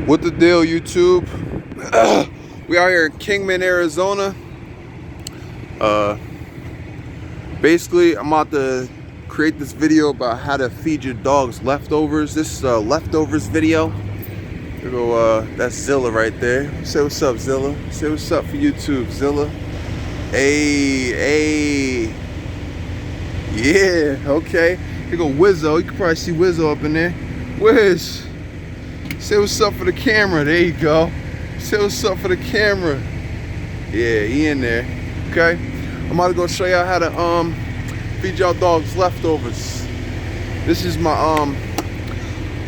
What the deal, YouTube? We out here in Kingman, Arizona. Basically, I'm about to create this video about how to feed your dogs leftovers. This is a leftovers video. There go, that's Zilla right there. Say what's up, Zilla. Say what's up for YouTube, Zilla. Hey. Yeah, okay. Here go Wizzo. You can probably see Wizzo up in there. Wiz. Say what's up for the camera. There you go. Say what's up for the camera. Yeah, he in there. Okay. I'm about to go show y'all how to feed y'all dogs leftovers. This is my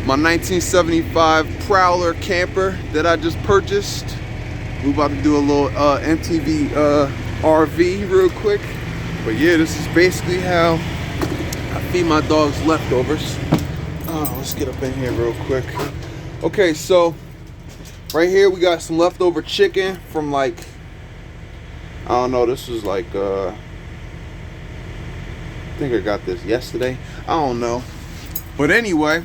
my 1975 Prowler camper that I just purchased. We about to do a little MTV RV real quick. But yeah, this is basically how I feed my dogs leftovers. Let's get up in here real quick. Okay, so right here we got some leftover chicken from, like, I don't know, this was like I think I got this yesterday. I don't know. But anyway,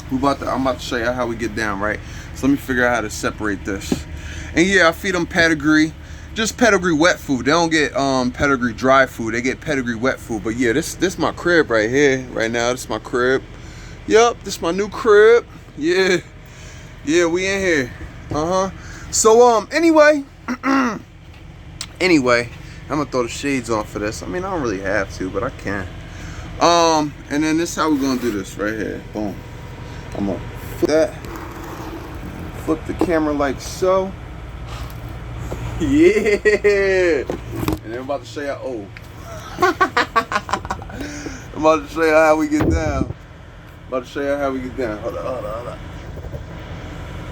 I'm about to show you how we get down, right? So let me figure out how to separate this. And yeah, I feed them pedigree. Just pedigree wet food. They don't get pedigree dry food. They get pedigree wet food. But yeah, this my crib right here. Right now, this is my crib. Yup, this is my new crib. Yeah, we in here. So anyway, anyway, I'm gonna throw the shades on for this. I mean, I don't really have to, but I can. And then this is how we're gonna do this right here. Boom. I'm gonna flip the camera like so. Yeah. And then I'm about to show y'all. I'm about to show y'all how we get down. Hold on.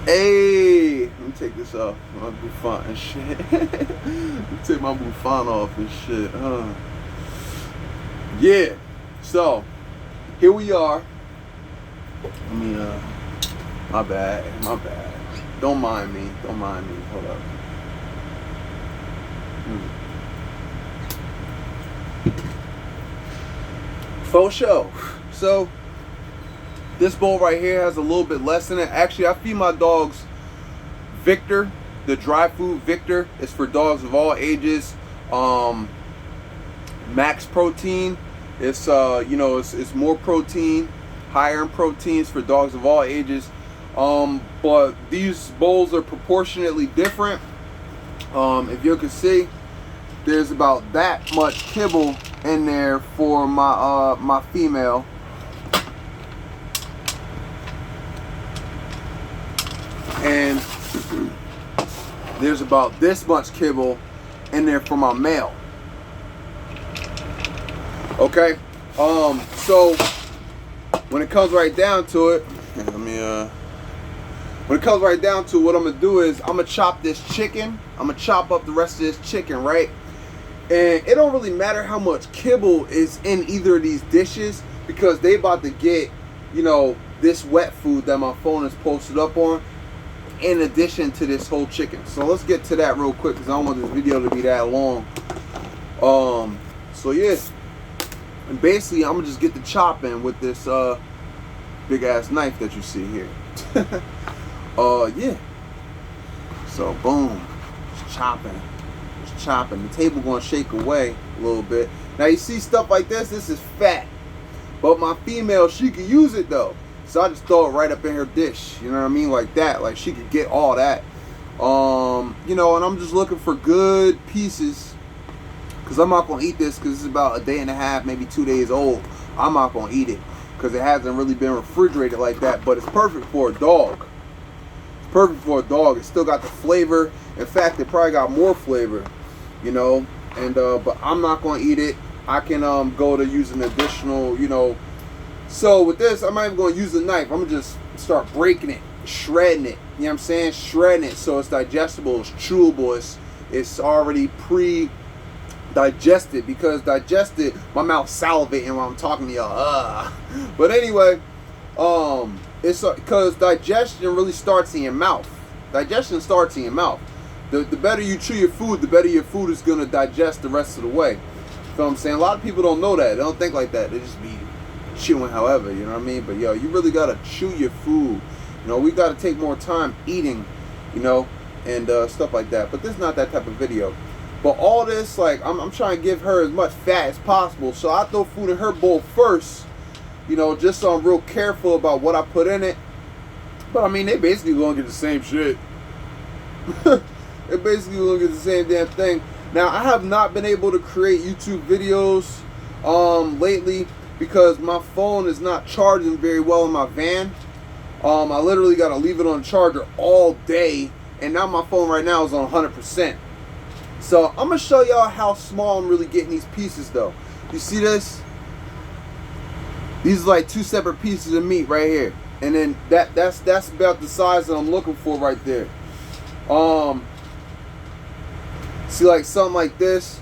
Hey, let me take this off. My bouffant and shit. Let me take my bouffant off and shit. Yeah. So here we are. I mean, my bad. Don't mind me. Hold up. Faux show. So this bowl right here has a little bit less in it. Actually, I feed my dogs Victor, the dry food Victor. Is for dogs of all ages. Max protein. It's it's more protein, higher in proteins for dogs of all ages. But these bowls are proportionately different. If you can see, there's about that much kibble in there for my my female. And there's about this much kibble in there for my male. Okay, so when it comes right down to it, when it comes right down to what I'm gonna do is I'm gonna chop this chicken. I'm gonna chop up the rest of this chicken, right? And it don't really matter how much kibble is in either of these dishes because they about to get, this wet food that my phone is posted up on, in addition to this whole chicken. So let's get to that real quick because I don't want this video to be that long. So yeah, and basically I'm gonna just get the chopping with this big ass knife that you see here. Yeah. So boom, just chopping. The table gonna shake away a little bit. Now you see stuff like this. This is fat, but my female, she could use it though. So I just throw it right up in her dish. You know what I mean? Like that. Like she could get all that. And I'm just looking for good pieces. Because I'm not going to eat this because it's about a day and a half, maybe 2 days old. I'm not going to eat it. Because it hasn't really been refrigerated like that. But it's perfect for a dog. It's perfect for a dog. It's still got the flavor. In fact, it probably got more flavor. And but I'm not going to eat it. I can go to use an additional, So with this, I'm not even going to use a knife. I'm going to just start breaking it, shredding it. You know what I'm saying? Shredding it so it's digestible, it's chewable, it's already pre-digested. Because digested, my mouth's salivating when I'm talking to y'all. But anyway, it's because digestion really starts in your mouth. Digestion starts in your mouth. The better you chew your food, the better your food is going to digest the rest of the way. You feel what I'm saying? A lot of people don't know that. They don't think like that. They just be chewing however, you know what I mean? But yo, you really gotta chew your food. You know, we got to take more time eating, you know, and stuff like that. But this is not that type of video. But all this, like, I'm trying to give her as much fat as possible. So I throw food in her bowl first, you know, just so I'm real careful about what I put in it. But I mean, they basically gonna get the same shit. They basically gonna get the same damn thing. Now, I have not been able to create YouTube videos lately because my phone is not charging very well in my van. I literally gotta leave it on charger all day, and now my phone right now is on 100%. So I'm gonna show y'all how small I'm really getting these pieces though. You see this? These are like 2 separate pieces of meat right here. And then that's about the size that I'm looking for right there. See, like something like this,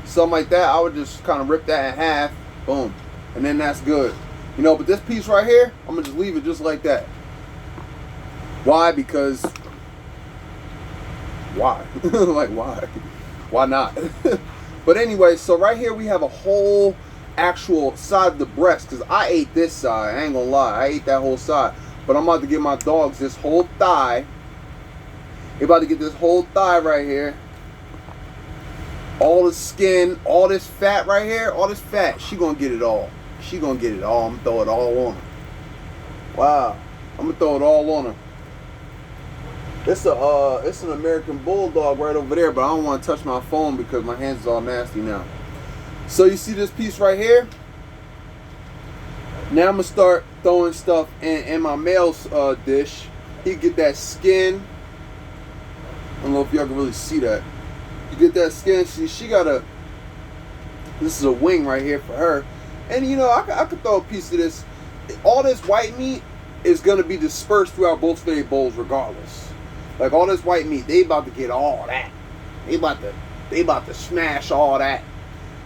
something like that, I would just kind of rip that in half, boom, and then that's good. You know, but this piece right here, I'm gonna just leave it just like that. Why? Because why? Like, why? Why not? But anyway, so right here we have a whole actual side of the breast, because I ate this side. I ain't gonna lie, I ate that whole side. But I'm about to give my dogs this whole thigh. They're about to get this whole thigh right here. All the skin, all this fat right here, all this fat, she gonna get it all. She gonna get it all. I'm gonna throw it all on her. Wow, I'm gonna throw it all on her. It's an American Bulldog right over there, but I don't want to touch my phone because my hands is all nasty now. So you see this piece right here? Now I'm gonna start throwing stuff in my male's dish. He get that skin. I don't know if y'all can really see that. You get that skin. She got a. This is a wing right here for her, and you know I could throw a piece of this. All this white meat is gonna be dispersed throughout both of their bowls regardless. Like all this white meat, they about to get all that. They about to smash all that.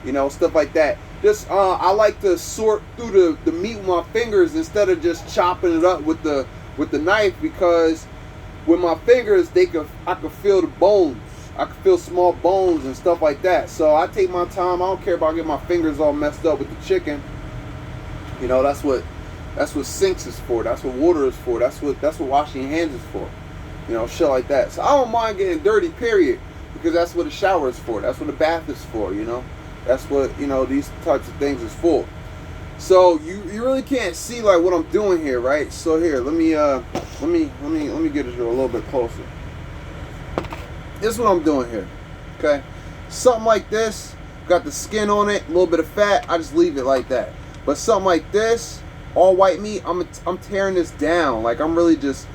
You know, stuff like that. Just I like to sort through the meat with my fingers instead of just chopping it up with the knife, because with my fingers I could feel the bones. I could feel small bones and stuff like that. So I take my time. I don't care about getting my fingers all messed up with the chicken. You know, that's what sinks is for. That's what water is for. That's what washing your hands is for. You know, shit like that. So I don't mind getting dirty, period, because that's what the shower is for. That's what the bath is for, you know. That's what, you know, these types of things is for. So you really can't see like what I'm doing here, right? So here, let me get it here a little bit closer. This is what I'm doing here. Okay? Something like this, got the skin on it, a little bit of fat, I just leave it like that. But something like this, all white meat, I'm tearing this down. Like I'm really just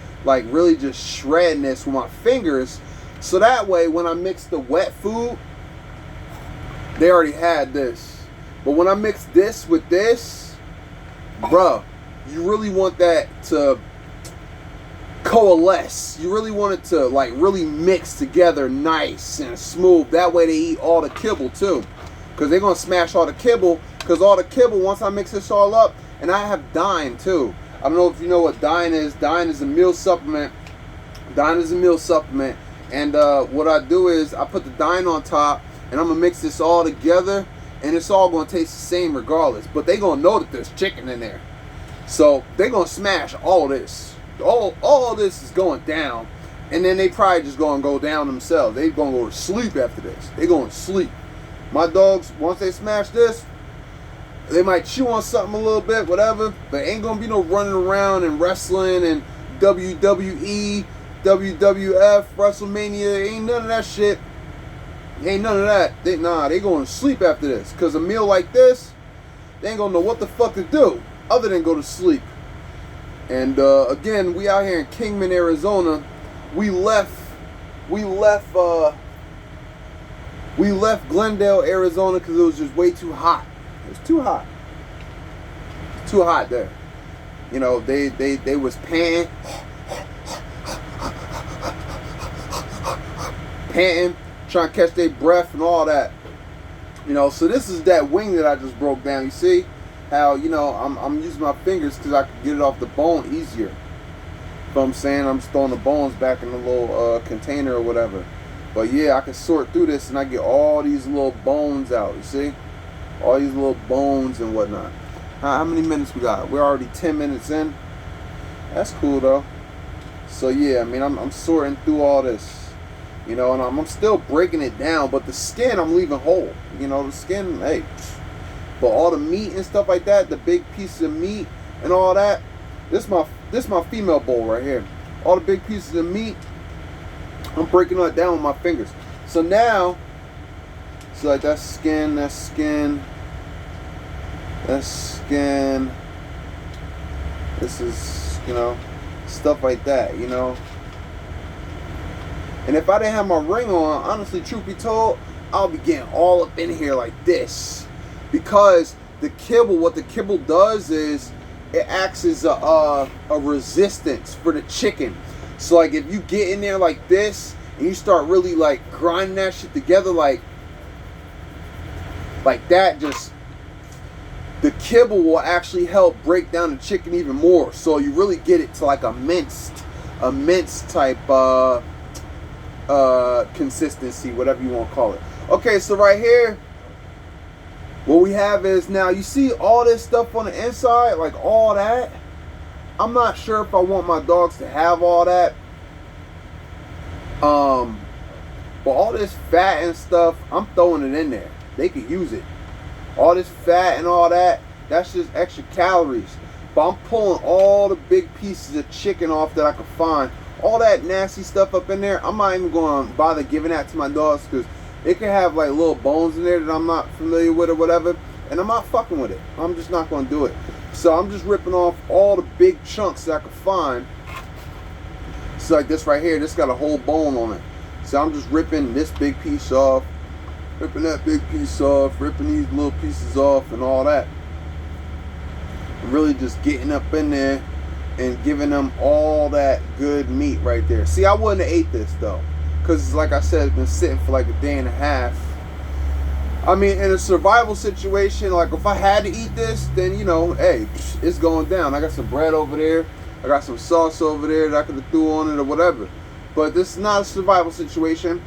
shredding this with my fingers. So that way when I mix the wet food, they already had this. But when I mix this with this, bruh, you really want that to coalesce. You really want it to like really mix together nice and smooth. That way they eat all the kibble too. Because they're going to smash all the kibble. Because all the kibble, once I mix this all up, and I have Dyne too. I don't know if you know what Dyne is. Dyne is a meal supplement. Dyne is a meal supplement. And what I do is I put the Dyne on top, and I'm going to mix this all together, and it's all going to taste the same regardless. But they're going to know that there's chicken in there. So they're going to smash all this. All this is going down, and then they probably just going to go down themselves. They're going to go to sleep after this. They're going to sleep. My dogs, once they smash this, they might chew on something a little bit, whatever, but ain't going to be no running around and wrestling and WWE, WWF, WrestleMania. Ain't none of that shit. Ain't none of that. They going to sleep after this. Because a meal like this, they ain't going to know what the fuck to do other than go to sleep. And again, we out here in Kingman, Arizona. We left Glendale, Arizona because it was just way too hot. It was too hot. It's too hot there. You know, they was panting, trying to catch their breath and all that. You know, so this is that wing that I just broke down. You see how, you know, I'm using my fingers because I can get it off the bone easier. But I'm saying I'm just throwing the bones back in the little container or whatever. But yeah, I can sort through this and I get all these little bones out. You see, all these little bones and whatnot. How many minutes we got? We're already 10 minutes in. That's cool though. So yeah, I mean, I'm sorting through all this, you know, and I'm still breaking it down, but the skin I'm leaving whole. You know, the skin, hey, but all the meat and stuff like that, the big pieces of meat and all that, this my female bowl right here. All the big pieces of meat, I'm breaking it down with my fingers. So now, it's like that's skin, that's skin, that's skin. This is, you know, stuff like that, you know. And if I didn't have my ring on, honestly, truth be told, I'll be getting all up in here like this. Because the kibble, what the kibble does is it acts as a resistance for the chicken. So like if you get in there like this and you start really like grinding that shit together like that, just the kibble will actually help break down the chicken even more. So you really get it to like a minced type consistency, whatever you want to call it. Okay, so right here, what we have is, now you see all this stuff on the inside, like all that. I'm not sure if I want my dogs to have all that. But all this fat and stuff, I'm throwing it in there. They could use it. All this fat and all that, that's just extra calories. But I'm pulling all the big pieces of chicken off that I could find. All that nasty stuff up in there, I'm not even going to bother giving that to my dogs, because it could have like little bones in there that I'm not familiar with or whatever, and I'm not fucking with it. I'm just not going to do it. So I'm just ripping off all the big chunks that I could find. So like this right here, this got a whole bone on it. So I'm just ripping this big piece off, ripping that big piece off, ripping these little pieces off and all that. Really just getting up in there and giving them all that good meat right there. See, I wouldn't have ate this though, because like I said, it's been sitting for like a day and a half. I mean, in a survival situation, like if I had to eat this, then, you know, hey, it's going down. I got some bread over there. I got some sauce over there that I could have threw on it or whatever. But this is not a survival situation.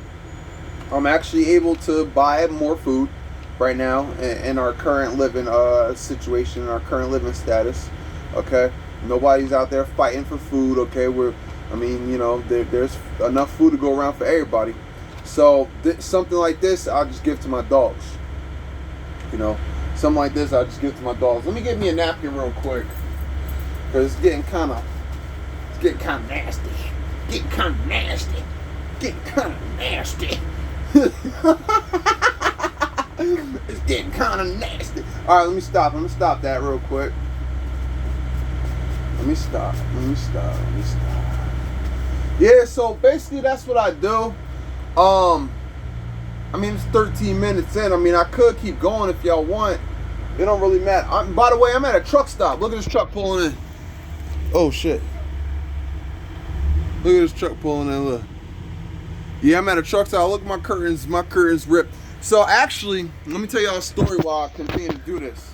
I'm actually able to buy more food right now in our current living situation, in our current living status. Okay, nobody's out there fighting for food. Okay, I mean, you know, there's enough food to go around for everybody. So something like this, I'll just give to my dogs. You know, something like this, I'll just give to my dogs. Let me get me a napkin real quick, because it's getting kind of nasty. Getting kind of nasty. Getting kind of nasty. It's getting kind of nasty. All right, let me stop. I'm gonna stop that real quick. Let me stop. Yeah, so basically that's what I do. I mean, it's 13 minutes in. I mean, I could keep going if y'all want. It don't really matter. By the way, I'm at a truck stop. Look at this truck pulling in. Oh shit. Look at this truck pulling in. Look. Yeah, I'm at a truck stop. Look at my curtains. My curtains ripped. So actually, let me tell y'all a story while I continue to do this.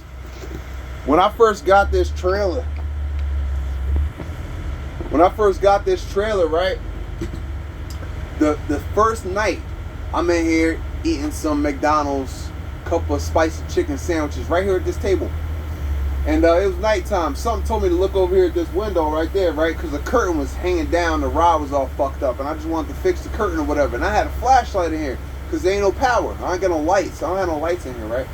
When I first got this trailer, right? The first night, I'm in here eating some McDonald's, couple of spicy chicken sandwiches right here at this table. And it was nighttime. Something told me to look over here at this window right there, right? Because the curtain was hanging down, the rod was all fucked up, and I just wanted to fix the curtain or whatever. And I had a flashlight in here, because there ain't no power. I ain't got no lights. I don't have no lights in here, right?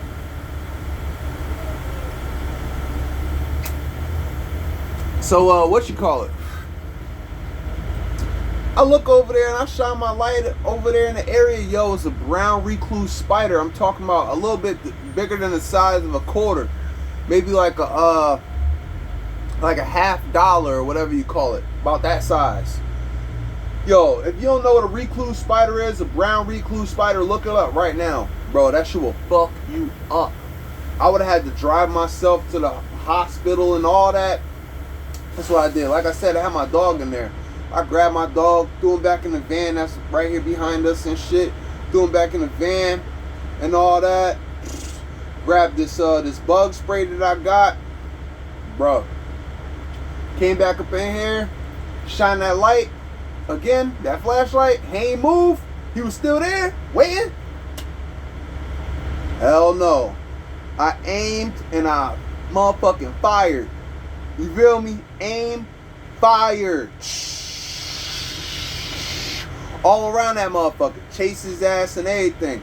So, what you call it? I look over there and I shine my light over there in the area. Yo, it's a brown recluse spider. I'm talking about a little bit bigger than the size of a quarter. Maybe like a $50 or whatever you call it. About that size. Yo, if you don't know what a recluse spider is, a brown recluse spider, look it up right now. Bro, that shit will fuck you up. I would have had to drive myself to the hospital and all that. That's what I did. Like I said, I had my dog in there. I grabbed my dog, threw him back in the van that's right here behind us and shit. Threw him back in the van and all that. Grabbed this bug spray that I got. Bro. Came back up in here. Shine that light. Again, that flashlight. He ain't moved. He was still there, waiting. Hell no. I aimed and I motherfucking fired. You feel me? Aim, fire. All around that motherfucker. Chase his ass and everything.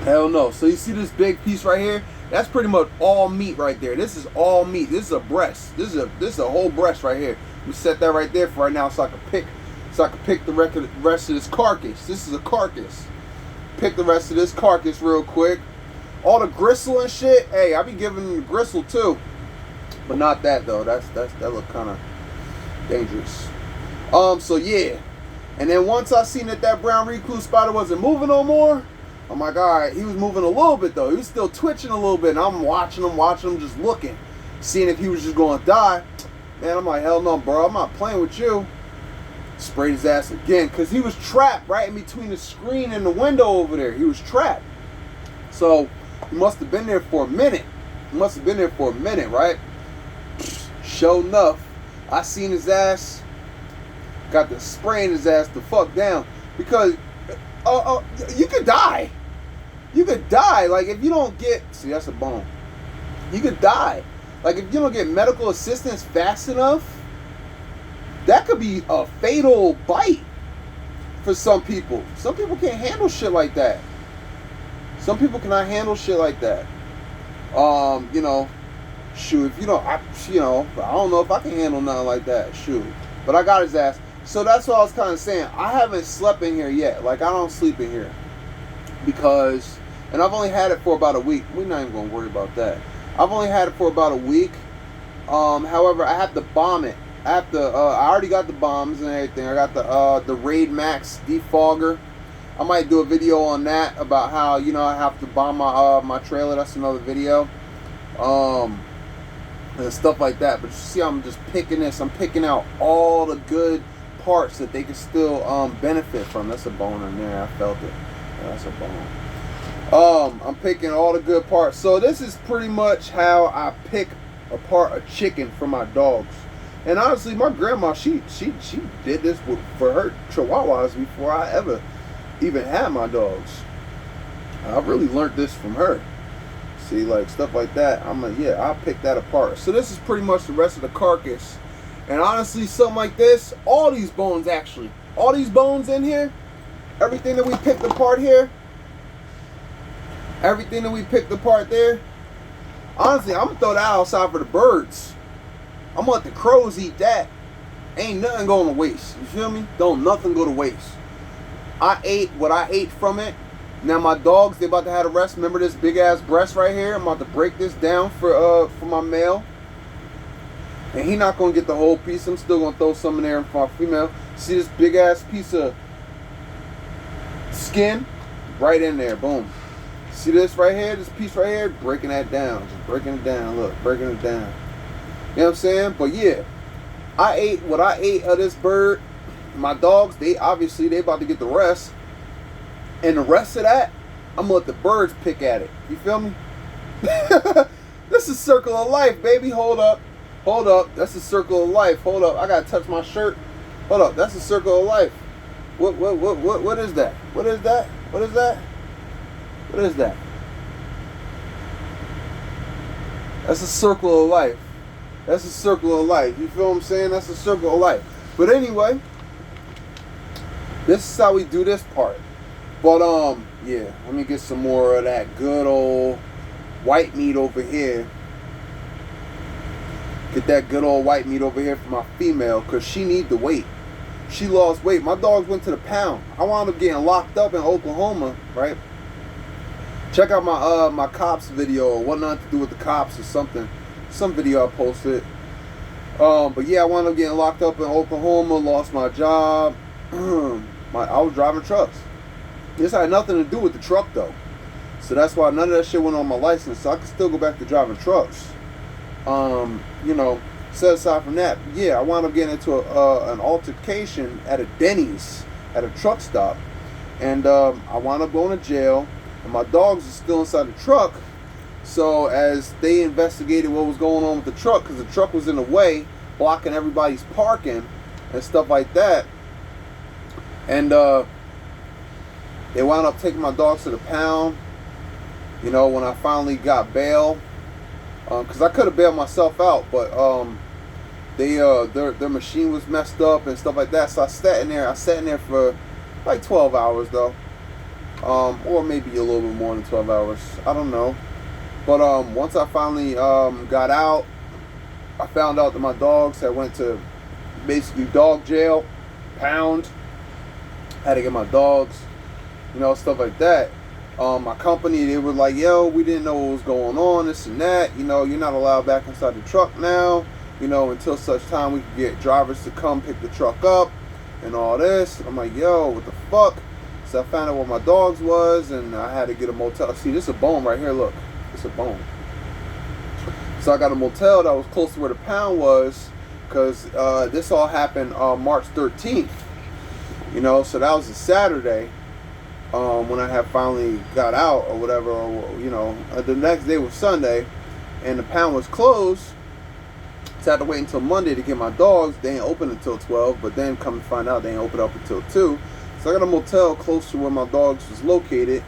Hell no. So you see this big piece right here? That's pretty much all meat right there. This is all meat. This is a breast. This is a whole breast right here. We set that right there for right now so I can pick the rest of this carcass. This is a carcass. Pick the rest of this carcass real quick. All the gristle and shit. Hey, I be giving them the gristle too, but not that though. That look kind of dangerous. So yeah, and then once I seen that brown recluse spider wasn't moving no more, I'm like, all right, he was moving a little bit though. He was still twitching a little bit, and I'm watching him, just looking, seeing if he was just gonna die. Man, I'm like, hell no, bro. I'm not playing with you. Sprayed his ass again because he was trapped right in between the screen and the window over there. He was trapped. So he must have been there for a minute. Right? Sure enough, I seen his ass. Got the spraying his ass the fuck down because you could die. You could die. Like if you don't get, see that's a bone. You could die. Like if you don't get medical assistance fast enough, that could be a fatal bite for some people. Some people can't handle shit like that. Some people cannot handle shit like that. You know, shoot, if you don't, I don't know if I can handle nothing like that. Shoot, but I got his ass. So that's what I was kind of saying. I haven't slept in here yet. Like I don't sleep in here because, and I've only had it for about a week. We're not even gonna worry about that. I've only had it for about a week. However, I have to bomb it. I already got the bombs and everything. I got the Raid Max defogger. I might do a video on that about how, you know, I have to bomb my trailer. That's another video. And stuff like that. But you see, I'm just picking this. I'm picking out all the good parts that they can still benefit from. That's a bone in there. I felt it. Yeah, that's a bone. I'm picking all the good parts. So this is pretty much how I pick apart a chicken for my dogs. And honestly, my grandma, she did this for her chihuahuas before I ever even had my dogs. I really learned this from her. See, like stuff like that. I'll pick that apart. So this is pretty much the rest of the carcass. And honestly, something like this, all these bones in here, everything that we picked apart here, everything that we picked apart there, honestly, I'm gonna throw that outside for the birds. I'm gonna let the crows eat that. Ain't nothing going to waste. You feel me? Don't nothing go to waste. I ate what I ate from it. Now my dogs, they about to have a rest. Remember this big ass breast right here? I'm about to break this down for my male. And he not gonna get the whole piece. I'm still gonna throw some in there for my female. See this big ass piece of skin? Right in there. Boom. See this right here? This piece right here? Breaking that down. Just breaking it down. Look, breaking it down. You know what I'm saying? But yeah, I ate what I ate of this bird. My dogs, they about to get the rest. And the rest of that, I'm gonna let the birds pick at it. You feel me? This is circle of life, baby. Hold up. That's a circle of life. Hold up. I gotta touch my shirt. Hold up. That's a circle of life. What is that? What is that? What is that? What is that? That's a circle of life. That's a circle of life. You feel what I'm saying? That's a circle of life. But anyway, this is how we do this part. But yeah, let me get some more of that good old white meat over here. Get that good old white meat over here for my female, because she needs the weight. She lost weight. My dogs went to the pound. I wound up getting locked up in Oklahoma, right? Check out my cops video, or what not to do with the cops or something. Some video I posted. But yeah, I wound up getting locked up in Oklahoma, lost my job. I was driving trucks. This had nothing to do with the truck though. So that's why none of that shit went on my license. So I could still go back to driving trucks. You know, set aside from that, yeah, I wound up getting into an altercation at a Denny's at a truck stop. And I wound up going to jail. And my dogs are still inside the truck. So as they investigated what was going on with the truck, because the truck was in the way, blocking everybody's parking and stuff like that. And they wound up taking my dogs to the pound. You know, when I finally got bail, because I could have bailed myself out, but their machine was messed up and stuff like that. So I sat in there for like 12 hours though, or maybe a little bit more than 12 hours. I don't know. But once I finally got out, I found out that my dogs had went to basically dog jail, pound. Had to get my dogs, you know, stuff like that. My company, they were like, yo, we didn't know what was going on, this and that. You know, you're not allowed back inside the truck now, you know, until such time we can get drivers to come pick the truck up and all this. I'm like, yo, what the fuck? So I found out where my dogs was, and I had to get a motel. See, this is a bone right here, look. It's a bone. So I got a motel that was close to where the pound was, because this all happened March 13th. You know, so that was a Saturday. When I had finally got out or whatever, or, you know, the next day was Sunday, and the pound was closed. So I had to wait until Monday to get my dogs. They ain't open until 12, but then come to find out they ain't open up until 2. So I got a motel close to where my dogs was located,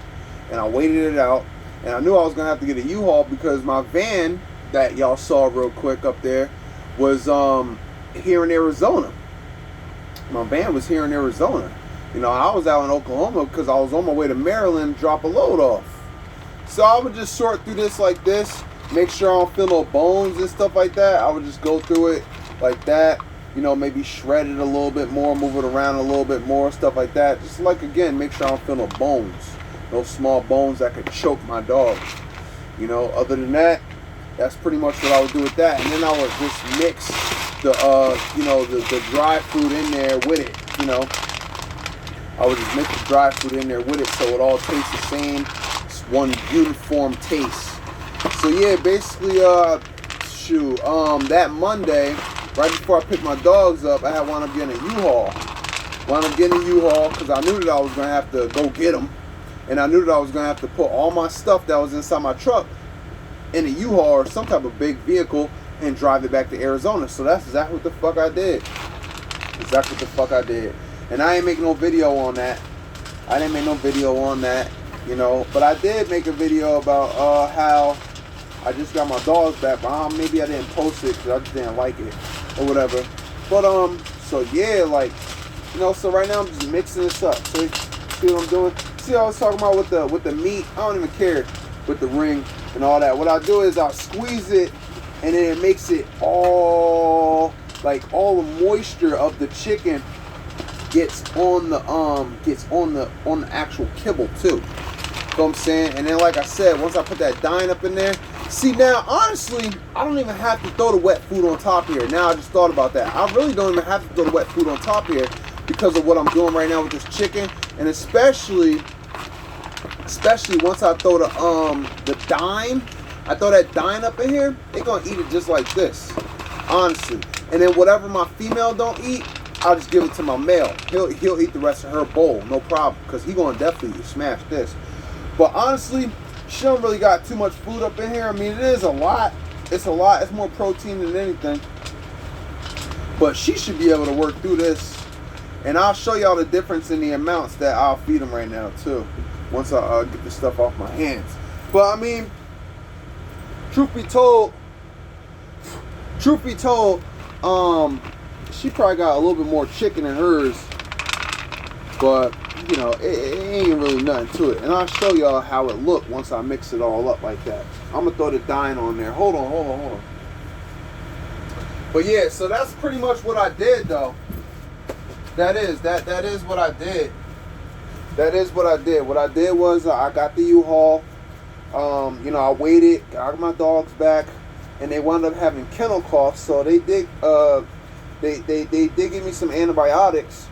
and I waited it out. And I knew I was gonna have to get a U-Haul because my van that y'all saw real quick up there was here in Arizona. My van was here in Arizona. You know, I was out in Oklahoma because I was on my way to Maryland, drop a load off. So I would just sort through this like this, make sure I don't feel no bones and stuff like that. I would just go through it like that. You know, maybe shred it a little bit more, move it around a little bit more, stuff like that. Just like, again, make sure I don't feel no bones. No small bones that could choke my dog. You know, other than that, that's pretty much what I would do with that. And then I would just mix the, you know, the dry food in there with it, you know. I would just mix the dry food in there with it so it all tastes the same. It's one uniform taste. So yeah, basically, that Monday, right before I picked my dogs up, I had wound up getting a U-Haul. Wound up getting a U-Haul because I knew that I was going to have to go get them. And I knew that I was going to have to put all my stuff that was inside my truck in a U-Haul or some type of big vehicle and drive it back to Arizona. So that's exactly what the fuck I did. Exactly what the fuck I did. And I ain't make no video on that. I didn't make no video on that, you know. But I did make a video about how I just got my dogs back. But maybe I didn't post it because I just didn't like it or whatever. But so yeah, like, you know. So right now I'm just mixing this up. See what I'm doing? See what I was talking about with the meat? I don't even care with the ring and all that. What I do is I'll squeeze it, and then it makes it all, like, all the moisture of the chicken gets on the actual kibble too. You know what I'm saying? And then, like I said, once I put that Dyne up in there, see, now honestly, I don't even have to throw the wet food on top here. Now I just thought about that. I really don't even have to throw the wet food on top here because of what I'm doing right now with this chicken, and especially once I throw the Dyne, I throw that Dyne up in here, they're gonna eat it just like this, honestly. And then whatever my female don't eat, I'll just give it to my male. He'll eat the rest of her bowl, no problem, because he gonna definitely smash this. But honestly, she don't really got too much food up in here. I mean, it is a lot. It's a lot. It's more protein than anything. But she should be able to work through this. And I'll show y'all the difference in the amounts that I'll feed them right now too, once I get this stuff off my hands. But I mean, truth be told, she probably got a little bit more chicken in hers, but you know, it ain't really nothing to it. And I'll show y'all how it look once I mix it all up like that. I'm gonna throw the Dyne on there. Hold on. But yeah, so that's pretty much what I did though. That is what I did. That is what I did. What I did was I got the U-Haul. You know, I waited, got my dogs back, and they wound up having kennel costs. So they did give me some antibiotics.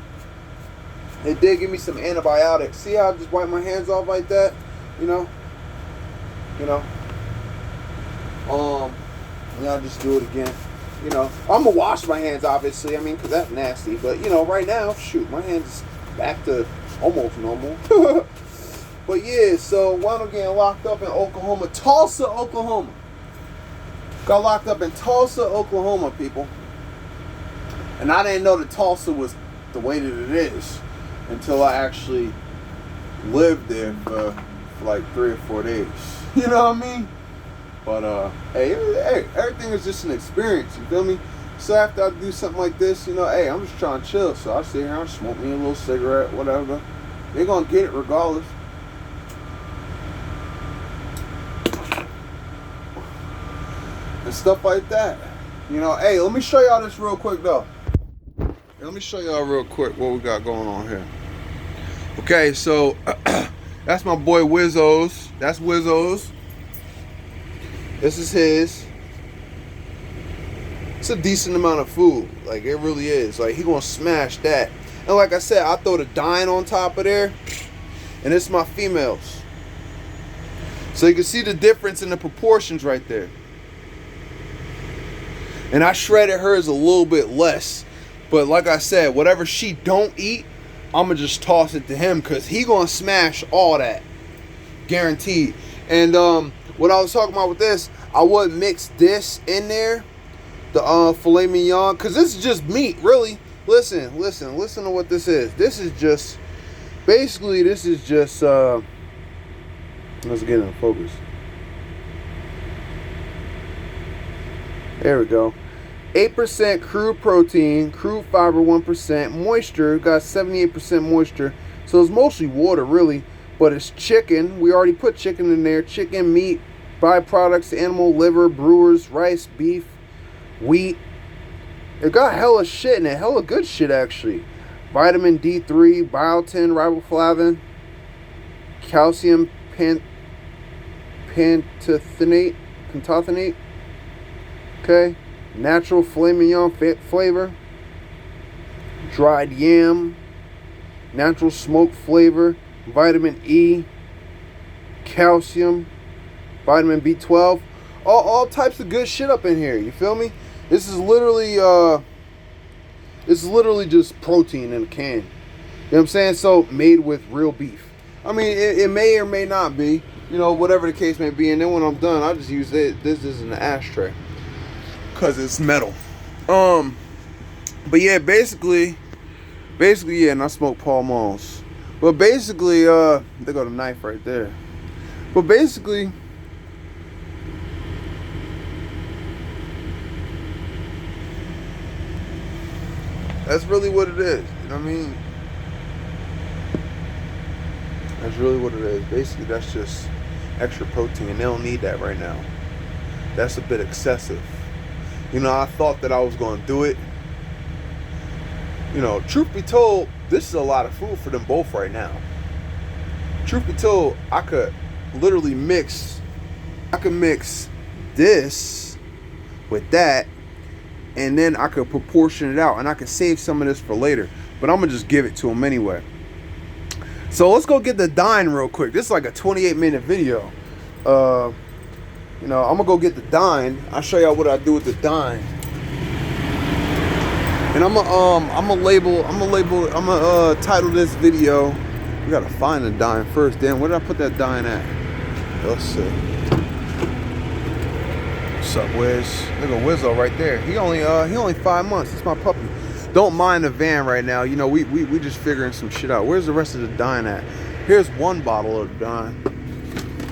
They did give me some antibiotics. See how I just wipe my hands off like that? You know. And I'll just do it again. You know, I'm gonna wash my hands, obviously. I mean, because that's nasty. But, you know, right now, shoot, my hands is back to almost normal. But, yeah, so wound up getting locked up in Oklahoma. Tulsa, Oklahoma. Got locked up in Tulsa, Oklahoma, people. And I didn't know that Tulsa was the way that it is until I actually lived there for like 3 or 4 days. You know what I mean? But hey, everything is just an experience, you feel me? So after I do something like this, you know, hey, I'm just trying to chill. So I sit here and smoke me a little cigarette, whatever. They're gonna get it regardless. And stuff like that. You know, hey, let me show y'all this real quick though. Let me show y'all real quick what we got going on here. Okay, so that's my boy Wizzo's. That's Wizzo's. This is his. It's a decent amount of food. Like, it really is. Like, he gonna smash that. And like I said, I throw the Dyne on top of there. And it's my females. So you can see the difference in the proportions right there. And I shredded hers a little bit less. But like I said, whatever she don't eat, I'ma just toss it to him, because he gonna smash all that. Guaranteed. And what I was talking about with this, I would mix this in there, the filet mignon, because this is just meat, really. Listen to what this is. This is just, basically, this is just, let's get in focus. There we go. 8% crude protein, crude fiber 1%, moisture, got 78% moisture. So it's mostly water, really, but it's chicken. We already put chicken in there. Chicken, meat, byproducts, animal liver, brewers, rice, beef, wheat. It got hella shit in it, hella good shit actually. Vitamin D3, biotin, riboflavin, calcium pantothenate, okay, natural filet mignon flavor, dried yam, natural smoke flavor, vitamin E, calcium, vitamin B12, all types of good shit up in here. You feel me? This is literally just protein in a can. You know what I'm saying? So made with real beef. I mean, it may or may not be, you know, whatever the case may be. And then when I'm done, I just use this as an ashtray, because it's metal. But yeah, basically, yeah, and I smoke Pall Malls. But basically, there go the knife right there. But basically, that's really what it is. You know what I mean? That's really what it is. Basically, that's just extra protein. They don't need that right now. That's a bit excessive. You know, I thought that I was going to do it. You know, truth be told, this is a lot of food for them both right now. Truth be told, I could literally mix this with that, and then I could proportion it out, and I could save some of this for later. But I'm going to just give it to them anyway. So let's go get the Dyne real quick. This is like a 28-minute video. You know, I'm gonna go get the Dyne. I'll show y'all what I do with the Dyne. And I'm gonna title this video. We gotta find the Dyne first. Damn, where did I put that Dyne at? Let's see. What's up, Wiz? Look at Wizzo right there. He only 5 months. It's my puppy. Don't mind the van right now. You know, we just figuring some shit out. Where's the rest of the Dyne at? Here's one bottle of the Dyne.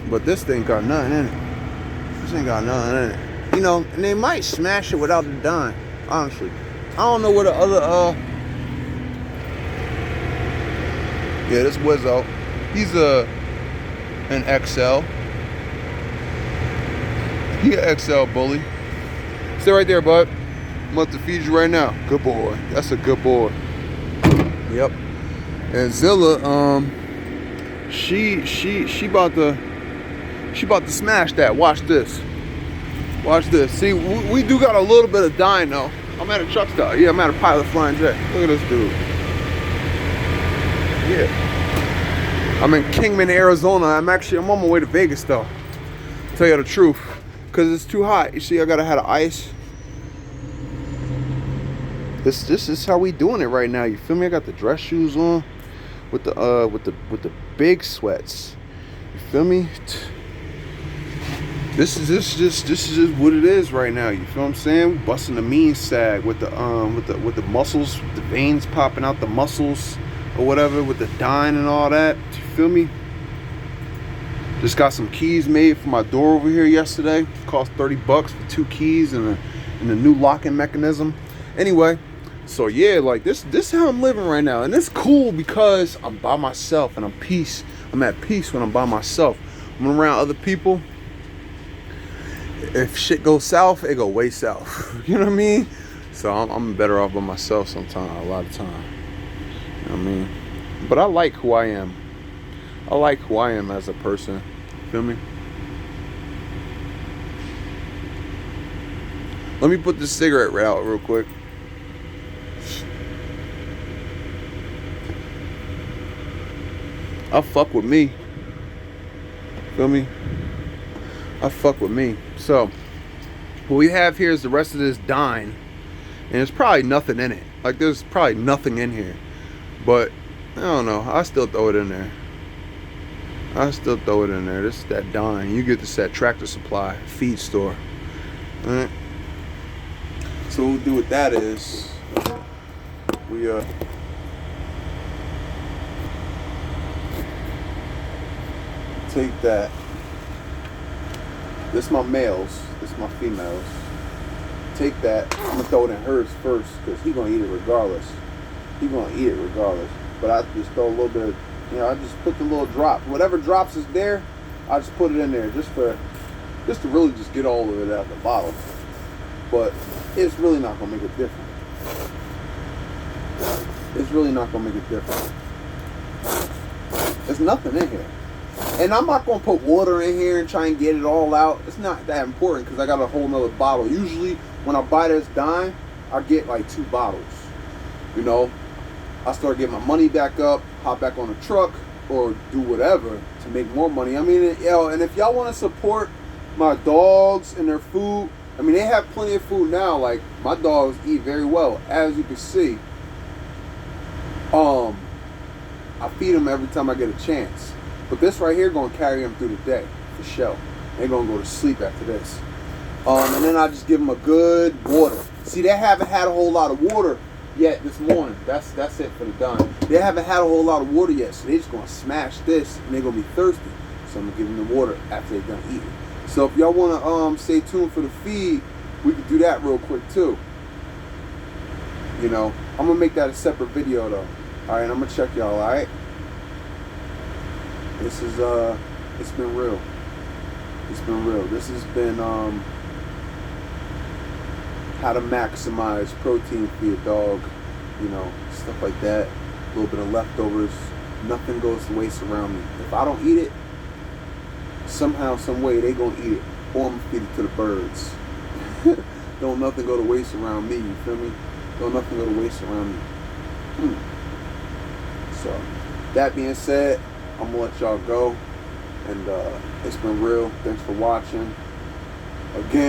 But this thing got nothing in it. This ain't got nothing in it. You know, and they might smash it without the Dyne. Honestly. I don't know where the other, yeah, this Wizzo. He's an XL. He an XL bully. Stay right there, bud. I'm about to feed you right now. Good boy. That's a good boy. Yep. And Zilla, she about to smash that. Watch this. Watch this. See, we do got a little bit of Dyne though. I'm at a truck stop. Yeah, I'm at a Pilot Flying Jet. Look at this dude. Yeah. I'm in Kingman, Arizona. I'm on my way to Vegas though. Tell you the truth, cause it's too hot. You see, I gotta have the ice. This is how we doing it right now. You feel me? I got the dress shoes on with the big sweats. You feel me? This is just what it is right now. You feel what I'm saying? Busting the mean sag with the muscles, the veins popping out the muscles or whatever, with the Dyne and all that. You feel me? Just got some keys made for my door over here yesterday. Cost $30 for 2 keys and and the new locking mechanism. Anyway, so yeah, like this is how I'm living right now, and it's cool because I'm by myself and I'm at peace when I'm by myself. When I'm around other people, if shit goes south, it go way south. You know what I mean? So I'm better off by myself sometimes, a lot of time. You know what I mean? But I like who I am. I like who I am as a person. Feel me? Let me put this cigarette right out real quick. I fuck with me. Feel me? I fuck with me. So, what we have here is the rest of this Dyne. And there's probably nothing in it. Like, there's probably nothing in here. But, I don't know. I still throw it in there. This is that Dyne. You get this at Tractor Supply, feed store. Alright? So what we'll do with that is, we, take that. This is my males. This is my females. Take that. I'm gonna throw it in hers first because he's gonna eat it regardless. But I just throw a little bit of, I just put the little drop. Whatever drops is there, I just put it in there just to really just get all of it out of the bottle. But it's really not gonna make a difference. There's nothing in here. And I'm not going to put water in here and try and get it all out. It's not that important because I got a whole nother bottle. Usually when I buy this Dyne, I get like 2 bottles. I start getting my money back up, hop back on the truck, or do whatever to make more money. I mean, and if y'all want to support my dogs and their food, I mean, they have plenty of food now. Like, my dogs eat very well, as you can see. I feed them every time I get a chance. But this right here going to carry them through the day, for sure. They're going to go to sleep after this. And then I just give them a good water. See, they haven't had a whole lot of water yet this morning. That's it for the Dyne. They haven't had a whole lot of water yet, so they're just going to smash this, and they're going to be thirsty. So I'm going to give them the water after they're done eating. So if y'all want to stay tuned for the feed, we can do that real quick too. I'm going to make that a separate video though. Alright, I'm going to check y'all, alright? This is, it's been real. This has been, how to maximize protein for your dog, stuff like that. A little bit of leftovers. Nothing goes to waste around me. If I don't eat it, somehow, some way, they gonna eat it. Or I'm gonna feed it to the birds. Don't nothing go to waste around me, you feel me? Don't nothing go to waste around me. So, that being said, I'm gonna let y'all go. And it's been real. Thanks for watching. Again.